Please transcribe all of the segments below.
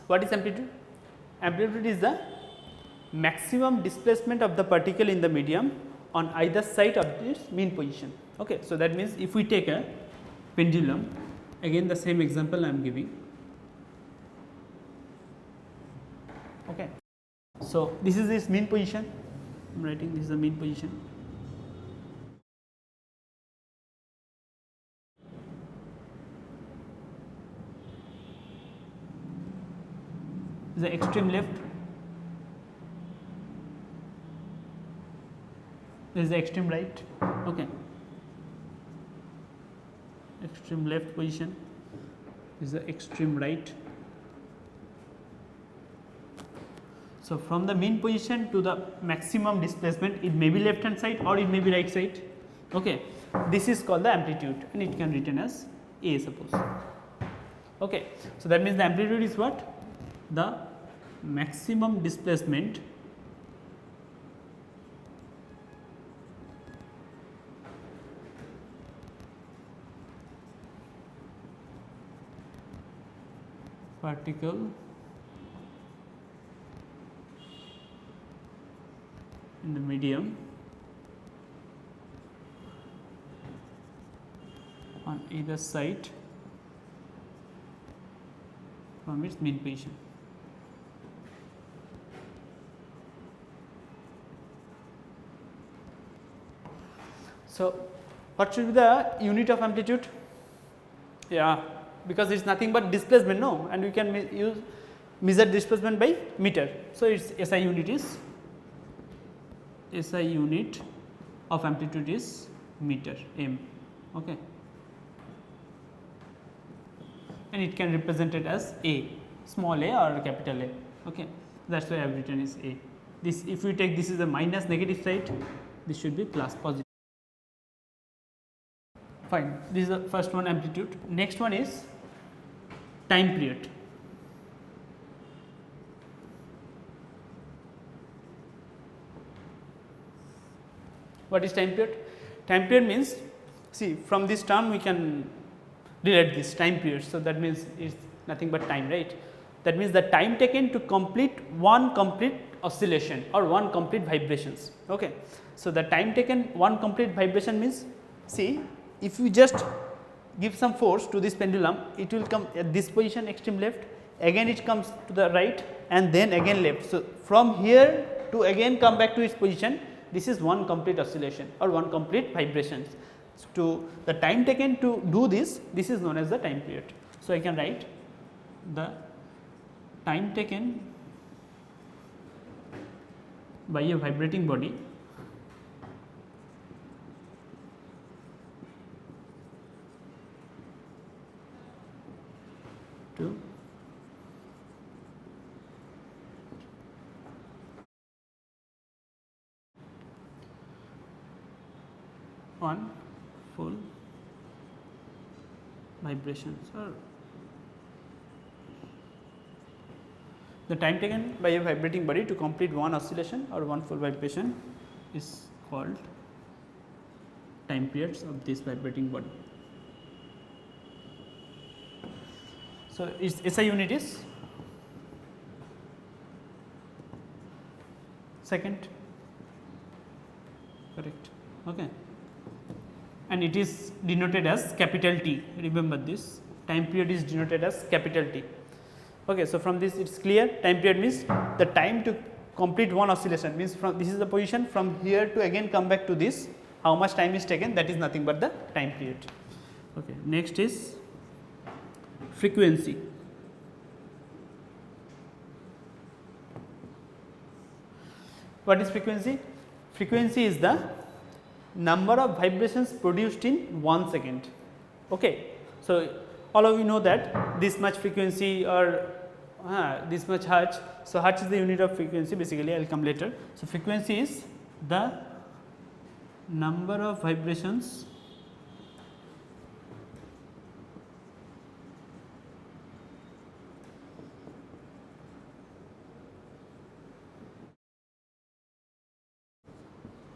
What is amplitude? Amplitude is the maximum displacement of the particle in the medium on either side of its mean position. Okay. So, that means if we take a pendulum, again the same example I am giving. Okay. So, this is its mean position, I am writing this is the mean position. This is the extreme left, this is the extreme right. Okay. Extreme left position, this is the extreme right. So, from the mean position to the maximum displacement, it may be left hand side or it may be right side. Okay. This is called the amplitude and it can be written as A, suppose. Okay. So, that means the amplitude is what? The maximum displacement particle in the medium on either side from its mean position. So, what should be the unit of amplitude? Yeah, because it is nothing but displacement, no, and we can use measure displacement by meter. So, its SI unit is SI unit of amplitude is meter m. Okay. And it can represent it as A, small a or capital A. Okay. That is why I have written is A. This, if we take this is the minus negative side, this should be plus positive. Fine. This is the first one, amplitude. Next one is time period. What is time period? Time period means, see, from this term we can relate this time period. So, that means it is nothing but time, right. That means the time taken to complete one complete oscillation or one complete vibrations. Okay. So, the time taken one complete vibration means, see, if you just give some force to this pendulum, it will come at this position extreme left, again it comes to the right and then again left. So, from here to again come back to its position, this is one complete oscillation or one complete vibrations. So, to the time taken to do this, this is known as the time period. So, I can write the time taken by a vibrating body to one full vibrations, or the time taken by a vibrating body to complete one oscillation or one full vibration is called time periods of this vibrating body. So, its SI unit is second, correct. Okay. And it is denoted as capital T, remember this, time period is denoted as capital T. Okay. So, from this it is clear, time period means the time to complete one oscillation, means from this is the position, from here to again come back to this, how much time is taken, that is nothing but the time period. Okay. Next is frequency. What is frequency? Frequency is the number of vibrations produced in 1 second. Okay. So, all of you know that this much frequency or this much hertz. So, hertz is the unit of frequency, basically I will come later. So, frequency is the number of vibrations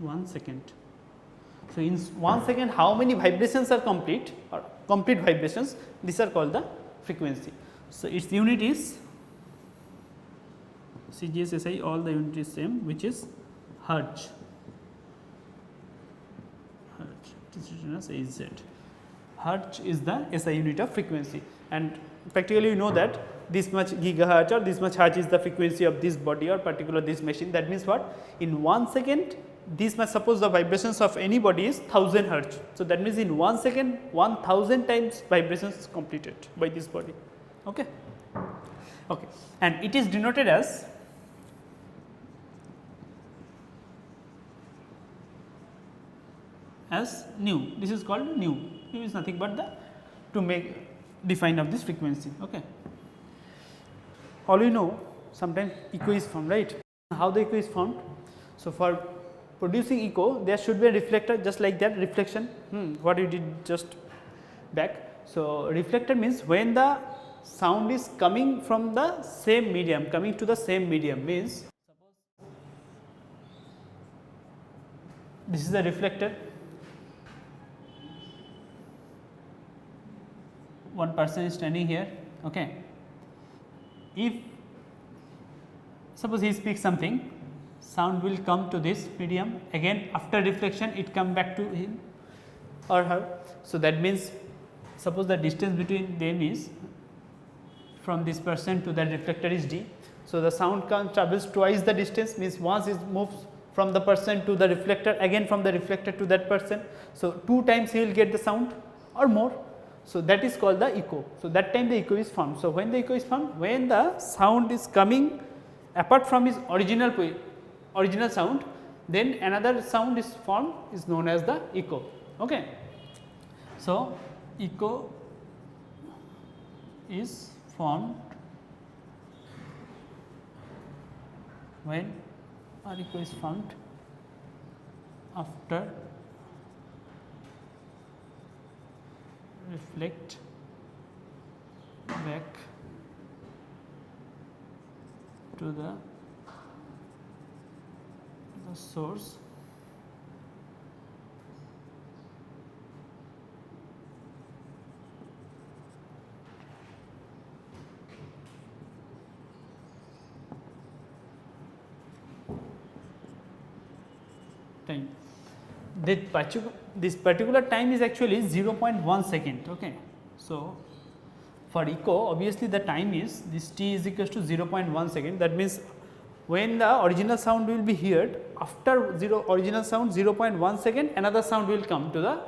one second. So, in 1 second how many vibrations are complete or complete vibrations, these are called the frequency. So, its unit is CGS, SI, all the unit is same, which is hertz. Hertz, it is written as AZ. Hertz is the SI unit of frequency, and practically you know that this much gigahertz or this much hertz is the frequency of this body or particular this machine. That means what? In 1 second, this much, suppose the vibrations of any body is 1000 hertz. So, that means in 1 second 1000 times vibrations completed by this body. Okay. Okay. And it is denoted as nu. This is called nu. Nu is nothing but the to make define of this frequency. Okay. All you know, sometimes echo is formed, right? How the echo is formed? So, for producing echo, there should be a reflector, just like that reflection. What you did just back. So, reflector means when the sound is coming from the same medium, coming to the same medium means, this is the reflector. One person is standing here. Okay. If suppose he speaks something, sound will come to this medium, again after reflection it come back to him or her. So, that means suppose the distance between them is from this person to that reflector is d. So, the sound travels twice the distance, means once it moves from the person to the reflector, again from the reflector to that person. So, 2 times he will get the sound or more. So, that is called the echo. So, that time the echo is formed. So, when the echo is formed, when the sound is coming apart from his original sound, then another sound is formed, is known as the echo. Okay. So, echo is formed when, or echo is formed after reflect back to the source time. This particular time is actually 0.1 second. Okay. So, for echo obviously the time is this t is equals to 0.1 second. That means when the original sound will be heard, after original sound 0.1 second another sound will come to the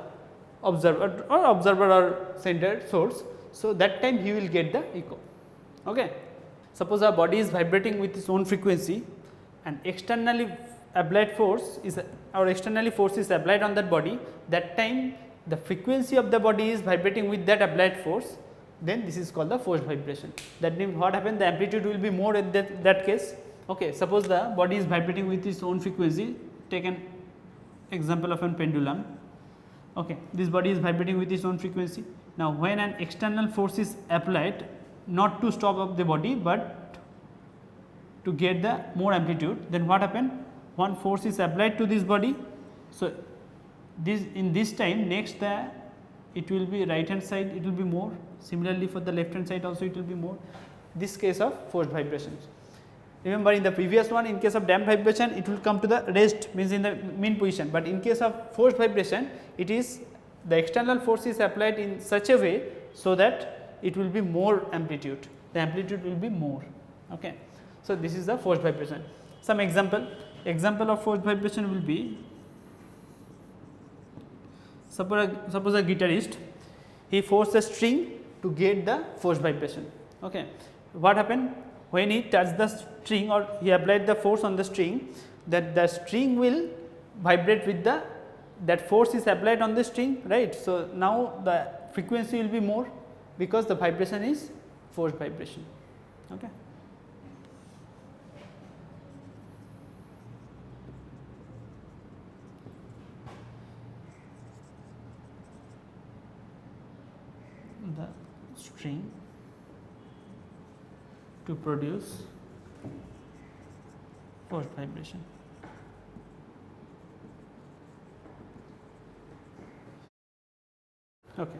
observer or centered source. So, that time he will get the echo. Okay. Suppose our body is vibrating with its own frequency and externally applied force is applied on that body, that time the frequency of the body is vibrating with that applied force, then this is called the forced vibration. That means what happens, the amplitude will be more in that case. Okay. Suppose the body is vibrating with its own frequency, take an example of a pendulum. Okay. This body is vibrating with its own frequency. Now, when an external force is applied, not to stop up the body, but to get the more amplitude, then what happens? One force is applied to this body. So, in this time next it will be right hand side, it will be more, similarly for the left hand side also it will be more. This case of forced vibrations. Remember in the previous one, in case of damped vibration it will come to the rest, means in the mean position, but in case of forced vibration it is the external force is applied in such a way so that it will be more amplitude, the amplitude will be more. Okay. So, this is the forced vibration. Some example of forced vibration will be, suppose a guitarist, he forced a string to get the forced vibration. Okay. What happened? When he touched the string or he applied the force on the string, that the string will vibrate with that force is applied on the string, right. So, now the frequency will be more because the vibration is forced vibration. Okay. The string to produce forced vibration. Okay.